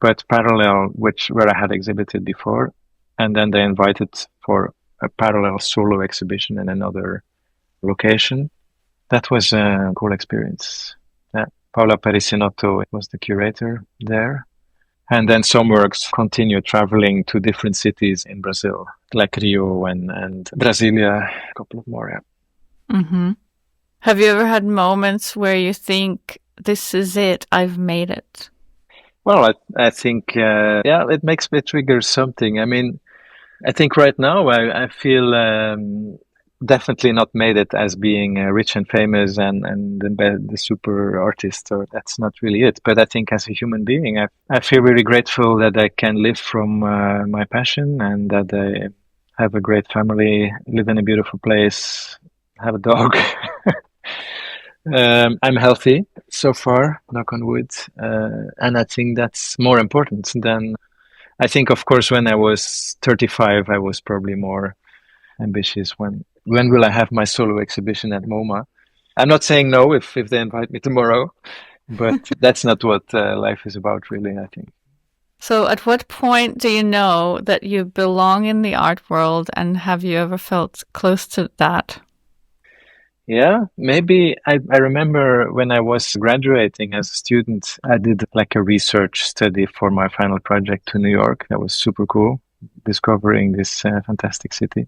but parallel, where I had exhibited before. And then they invited for a parallel solo exhibition in another location. That was a cool experience. Yeah. Paula Perisinotto was the curator there. And then some works continue traveling to different cities in Brazil, like Rio and Brasilia, a couple of more. Yeah. Mm-hmm. Have you ever had moments where you think, this is it, I've made it? Well, I think, it makes me trigger something. I mean, I think right now I feel definitely not made it as being rich and famous and the super artist, or that's not really it. But I think as a human being, I feel really grateful that I can live from my passion and that I have a great family, live in a beautiful place, have a dog. I'm healthy so far, knock on wood. And I think that's more important than, I think, of course, when I was 35, I was probably more ambitious. When will I have my solo exhibition at MoMA? I'm not saying no if they invite me tomorrow, but that's not what life is about, really, I think. So at what point do you know that you belong in the art world, and have you ever felt close to that? Yeah, maybe I remember when I was graduating as a student, I did like a research study for my final project to New York. That was super cool, discovering this fantastic city.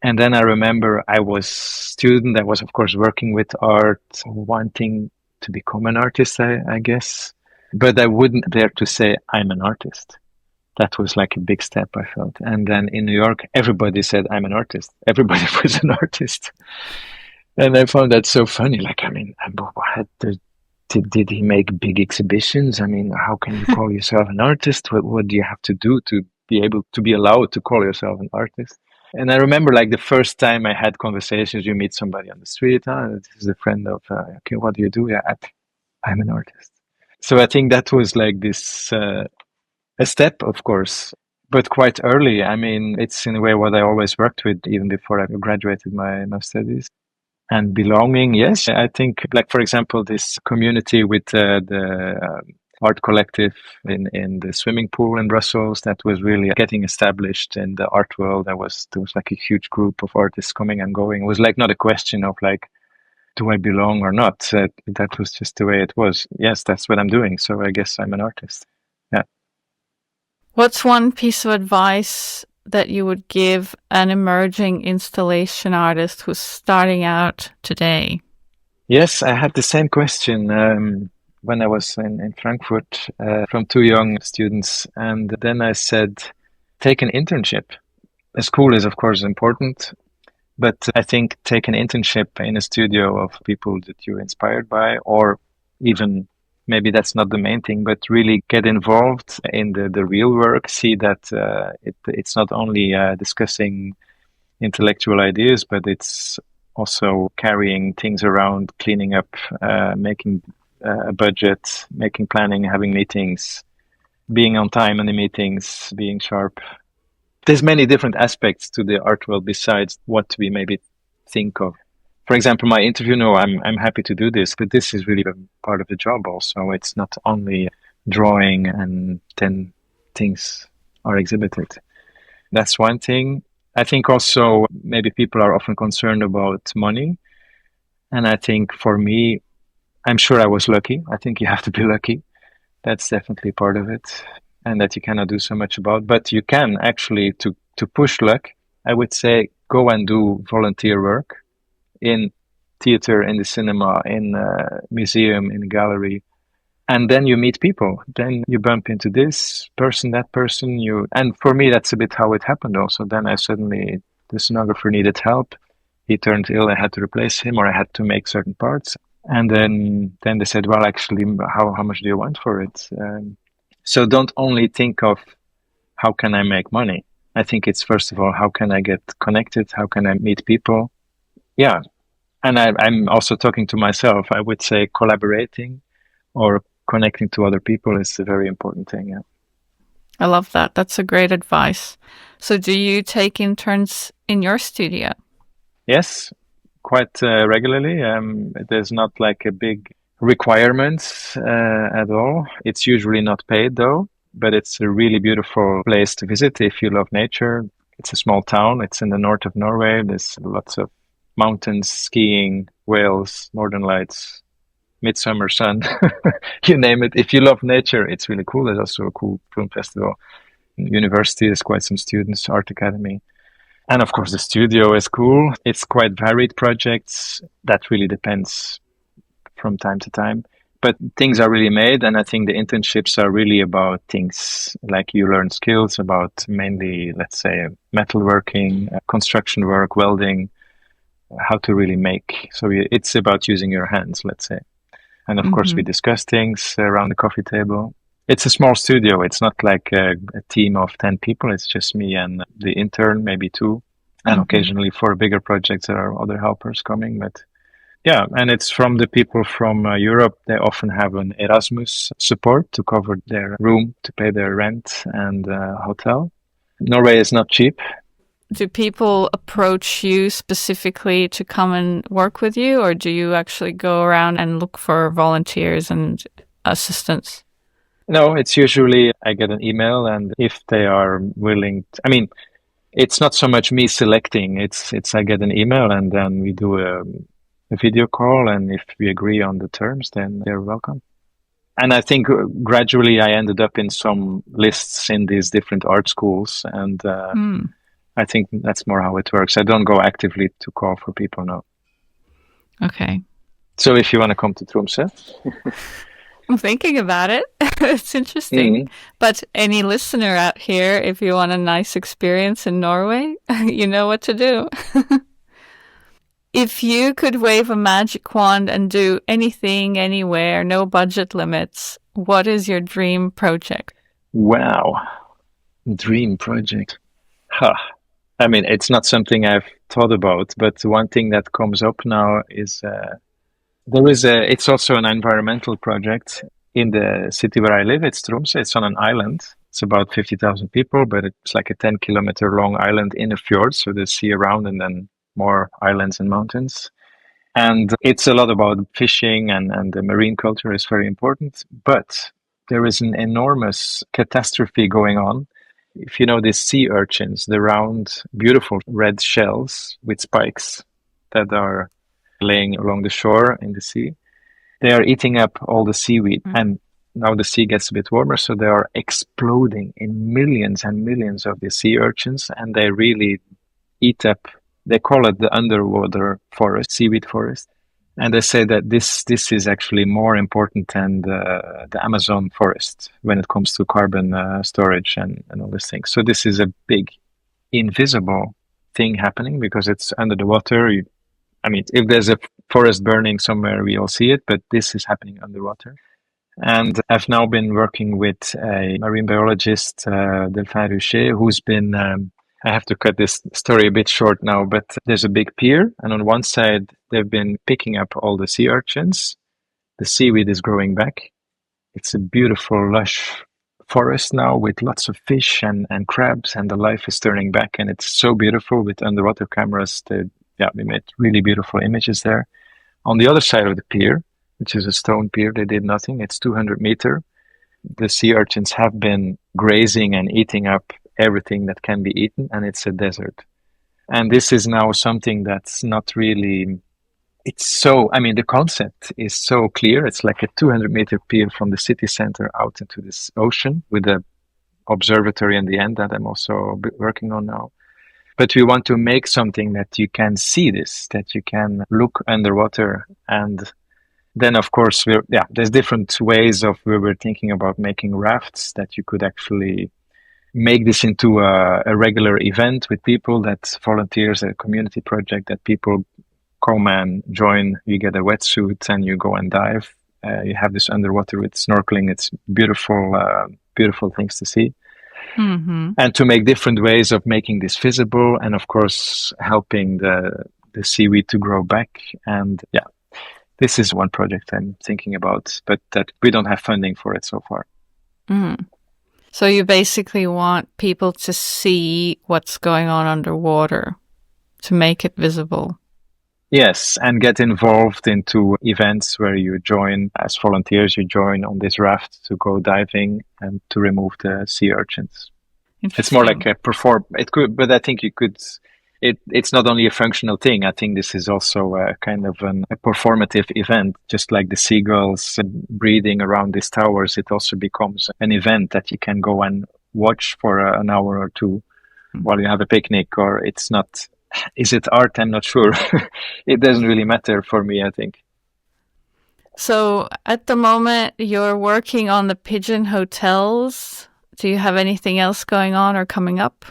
And then I remember I was student. I was, of course, working with art, wanting to become an artist, I guess. But I wouldn't dare to say I'm an artist. That was like a big step, I felt. And then in New York, everybody said I'm an artist. Everybody was an artist. And I found that so funny. Like, I mean, did he make big exhibitions? I mean, how can you call yourself an artist? What do you have to do to be able to be allowed to call yourself an artist? And I remember, like, the first time I had conversations, you meet somebody on the street. This is a friend of, okay, what do you do? Yeah, I'm an artist. So I think that was like this, a step, of course, but quite early. I mean, it's in a way what I always worked with even before I graduated my studies. And belonging, yes, I think, like, for example, this community with the art collective in the swimming pool in Brussels, that was really getting established in the art world. There was like a huge group of artists coming and going. It was like not a question of like, do I belong or not? That was just the way it was. Yes, that's what I'm doing. So I guess I'm an artist. Yeah. What's one piece of advice that you would give an emerging installation artist who's starting out today? Yes, I had the same question when I was in Frankfurt from two young students. And then I said, take an internship. A school is, of course, important, but I think take an internship in a studio of people that you're inspired by, or even maybe that's not the main thing, but really get involved in the real work. See that it's not only discussing intellectual ideas, but it's also carrying things around, cleaning up, making a budget, making planning, having meetings, being on time in the meetings, being sharp. There's many different aspects to the art world besides what we maybe think of. For example, my interview, no, I'm happy to do this, but this is really a part of the job also. It's not only drawing and 10 things are exhibited. That's one thing. I think also maybe people are often concerned about money. And I think for me, I'm sure I was lucky. I think you have to be lucky. That's definitely part of it, and that you cannot do so much about. But you can actually, to push luck, I would say, go and do volunteer work in theater, in the cinema, in a museum, in a gallery. And then you meet people. Then you bump into this person, that person. And for me, that's a bit how it happened also. Then the sonographer needed help. He turned ill. I had to replace him, or I had to make certain parts. And then they said, well, actually, how much do you want for it? So don't only think of how can I make money. I think it's, first of all, how can I get connected? How can I meet people? Yeah. And I'm also talking to myself. I would say collaborating or connecting to other people is a very important thing. Yeah. I love that. That's a great advice. So do you take interns in your studio? Yes, quite regularly. There's not like a big requirement at all. It's usually not paid though, but it's a really beautiful place to visit if you love nature. It's a small town. It's in the north of Norway. There's lots of mountains, skiing, whales, northern lights, midsummer sun, you name it. If you love nature, it's really cool. There's also a cool film festival. University, there's quite some students, art academy. And of course, the studio is cool. It's quite varied projects. That really depends from time to time. But things are really made. And I think the internships are really about things like you learn skills about mainly, let's say, metalworking, construction work, welding, how to really make. So it's about using your hands, let's say. And of course, we discuss things around the coffee table. It's a small studio. It's not like a team of 10 people. It's just me and the intern, maybe two. And occasionally for bigger projects, there are other helpers coming. But yeah, and it's from the people from Europe. They often have an Erasmus support to cover their room, to pay their rent and hotel. Norway is not cheap. Do people approach you specifically to come and work with you, or do you actually go around and look for volunteers and assistants? No, it's usually I get an email, and if they are willing it's not so much me selecting, it's I get an email and then we do a video call, and if we agree on the terms, then they're welcome. And I think gradually I ended up in some lists in these different art schools, and I think that's more how it works. I don't go actively to call for people now. Okay. So if you want to come to Tromsø. I'm thinking about it. It's interesting. But any listener out here, if you want a nice experience in Norway, you know what to do. If you could wave a magic wand and do anything, anywhere, no budget limits, what is your dream project? Wow. Dream project. It's not something I've thought about, but one thing that comes up now is it's also an environmental project in the city where I live. It's Tromsø. It's on an island. It's about 50,000 people, but it's like a 10-kilometer long island in a fjord. So there's sea around and then more islands and mountains. And it's a lot about fishing, and the marine culture is very important. But there is an enormous catastrophe going on. If you know these sea urchins, the round, beautiful red shells with spikes that are laying along the shore in the sea, they are eating up all the seaweed. And now the sea gets a bit warmer, so they are exploding in millions and millions of the sea urchins, and they really eat up. They call it the underwater forest, seaweed forest. And they say that this is actually more important than the Amazon forest when it comes to carbon storage and all these things. So this is a big invisible thing happening because it's under the water. If there's a forest burning somewhere, we all see it, but this is happening underwater. And I've now been working with a marine biologist, Delphin Ruchet, who's been... I have to cut this story a bit short now, but there's a big pier, and on one side, they've been picking up all the sea urchins. The seaweed is growing back. It's a beautiful, lush forest now with lots of fish and crabs, and the life is turning back, and it's so beautiful with underwater cameras. We made really beautiful images there. On the other side of the pier, which is a stone pier, they did nothing. It's 200 meters. The sea urchins have been grazing and eating up everything that can be eaten, and it's a desert. And this is now something that's not really the concept is so clear. It's like a 200-meter pier from the city center out into this ocean with a observatory in the end that I'm also working on now. But we want to make something that you can see this, that you can look underwater. And then, of course, there's different ways of we were thinking about making rafts that you could actually make this into a regular event with people, that volunteers, a community project that people come and join. You get a wetsuit and you go and dive. You have this underwater with snorkeling. It's beautiful things to see. Mm-hmm. And to make different ways of making this visible, and of course helping the seaweed to grow back. And this is one project I'm thinking about, but that we don't have funding for it so far. Mm. So you basically want people to see what's going on underwater, to make it visible. Yes, and get involved into events where you join as volunteers. You join on this raft to go diving and to remove the sea urchins. It's more like a It could, but I think you could. It's not only a functional thing. I think this is also a kind of a performative event, just like the seagulls breeding around these towers. It also becomes an event that you can go and watch for an hour or two while you have a picnic. Or it's not. Is it art? I'm not sure. It doesn't really matter for me, I think. So at the moment, you're working on the pigeon hotels. Do you have anything else going on or coming up?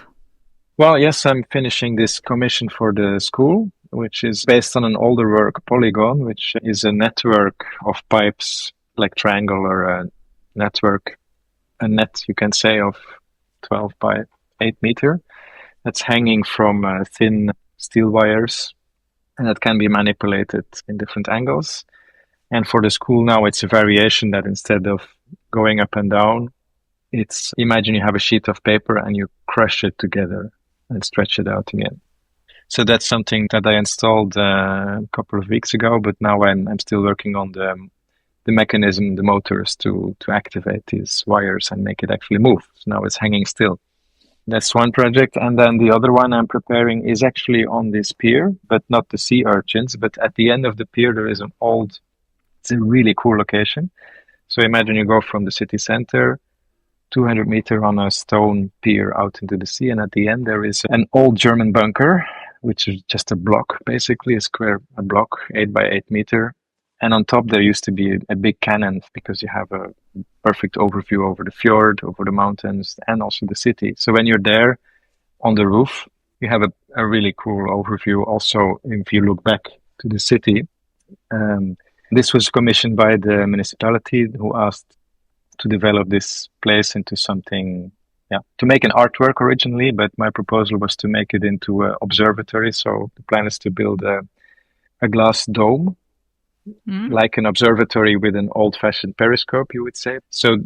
Well, yes, I'm finishing this commission for the school, which is based on an older work, Polygon, which is a network of pipes, like triangle or a network, a net, you can say, of 12 by 8 meter. That's hanging from thin steel wires, and that can be manipulated in different angles. And for the school now, it's a variation that instead of going up and down, imagine you have a sheet of paper and you crush it together and stretch it out again. So that's something that I installed a couple of weeks ago, but now I'm still working on the mechanism, the motors to activate these wires and make it actually move. So now it's hanging still. That's one project. And then the other one I'm preparing is actually on this pier, but not the sea urchins. But at the end of the pier, there is it's a really cool location. So imagine you go from the city center, 200 meter on a stone pier out into the sea. And at the end, there is an old German bunker, which is just a block, basically a block, 8 by 8 meter. And on top, there used to be a big cannon because you have a perfect overview over the fjord, over the mountains, and also the city. So when you're there on the roof, you have a really cool overview. Also, if you look back to the city, this was commissioned by the municipality who asked to develop this place into something, to make an artwork originally, but my proposal was to make it into an observatory. So the plan is to build a glass dome, like an observatory with an old-fashioned periscope, you would say. So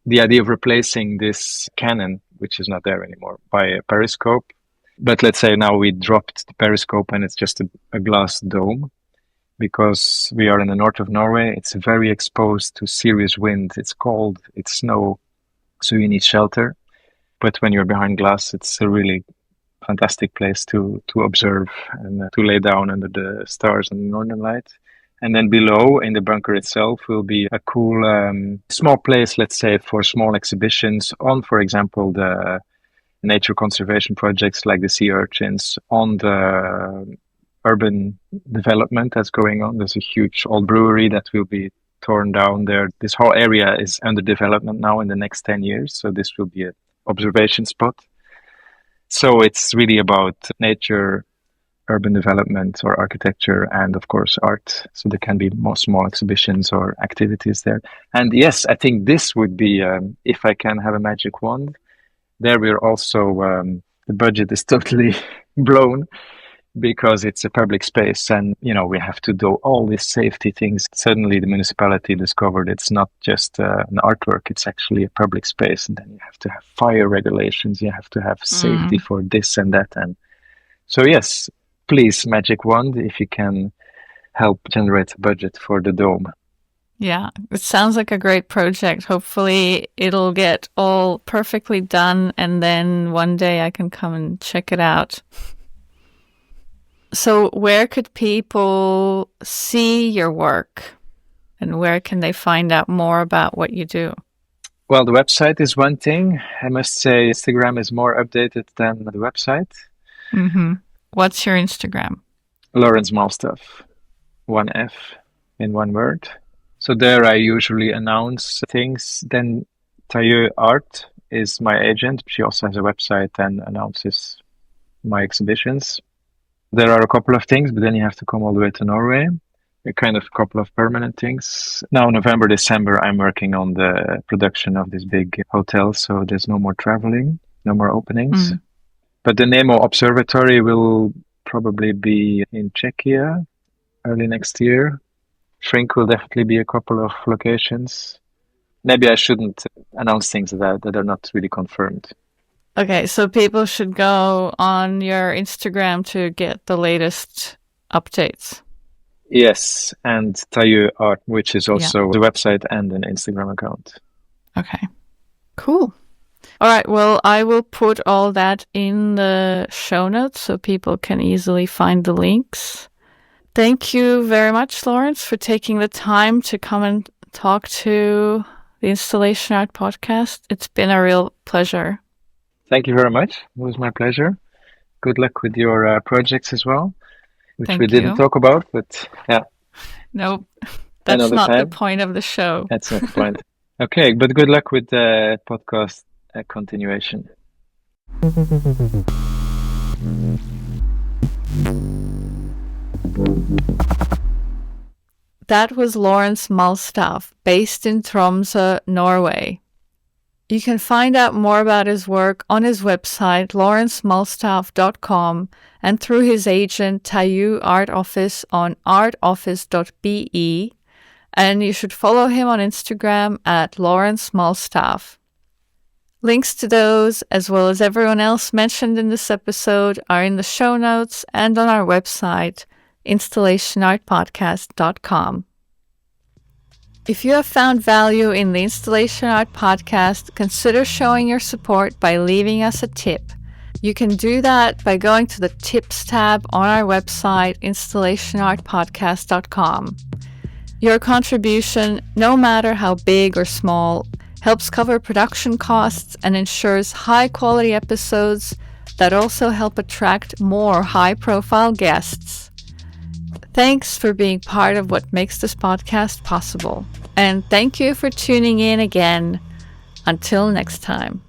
the idea of replacing this cannon, which is not there anymore, by a periscope. But let's say now we dropped the periscope and it's just a glass dome. Because we are in the north of Norway, it's very exposed to serious wind. It's cold, it's snow, so you need shelter. But when you're behind glass, it's a really fantastic place to observe and to lay down under the stars and the northern light. And then below, in the bunker itself, will be a cool small place, let's say, for small exhibitions on, for example, the nature conservation projects like the sea urchins, on the urban development that's going on. There's a huge old brewery that will be torn down there. This whole area is under development now in the next 10 years. So this will be an observation spot. So it's really about nature, urban development or architecture, and of course art. So there can be more small exhibitions or activities there. And yes, I think this would be, if I can have a magic wand, there we're also, the budget is totally blown, because it's a public space and, we have to do all these safety things. Suddenly the municipality discovered it's not just an artwork, it's actually a public space. And then you have to have fire regulations, you have to have safety for this and that. And so, yes, please, magic wand, if you can help generate a budget for the dome. Yeah, it sounds like a great project. Hopefully it'll get all perfectly done and then one day I can come and check it out. So where could people see your work and where can they find out more about what you do? Well, the website is one thing. I must say Instagram is more updated than the website. Mm-hmm. What's your Instagram? Lawrence Malstaf, one F in one word. So there I usually announce things. Then Tayu Art is my agent. She also has a website and announces my exhibitions. There are a couple of things, but then you have to come all the way to Norway. A kind of couple of permanent things. Now, November, December, I'm working on the production of this big hotel, so there's no more traveling, no more openings. Mm. But the Nemo Observatory will probably be in Czechia early next year. Shrink will definitely be a couple of locations. Maybe I shouldn't announce things that are not really confirmed. Okay, so people should go on your Instagram to get the latest updates. Yes, and Tayu Art, which is also the website and an Instagram account. Okay, cool. All right, well, I will put all that in the show notes so people can easily find the links. Thank you very much, Lawrence, for taking the time to come and talk to the Installation Art Podcast. It's been a real pleasure. Thank you very much. It was my pleasure. Good luck with your projects as well, which we didn't talk about, but yeah. Nope, that's not the point of the show. That's not the point. Okay, but good luck with the podcast continuation. That was Lawrence Malstaf, based in Tromsø, Norway. You can find out more about his work on his website, lawrencemalstaf.com, and through his agent, Tayu Art Office on artoffice.be, and you should follow him on Instagram at Lawrence Malstaf. Links to those, as well as everyone else mentioned in this episode, are in the show notes and on our website, installationartpodcast.com. If you have found value in the Installation Art Podcast, consider showing your support by leaving us a tip. You can do that by going to the Tips tab on our website, installationartpodcast.com. Your contribution, no matter how big or small, helps cover production costs and ensures high-quality episodes that also help attract more high-profile guests. Thanks for being part of what makes this podcast possible. And thank you for tuning in again. Until next time.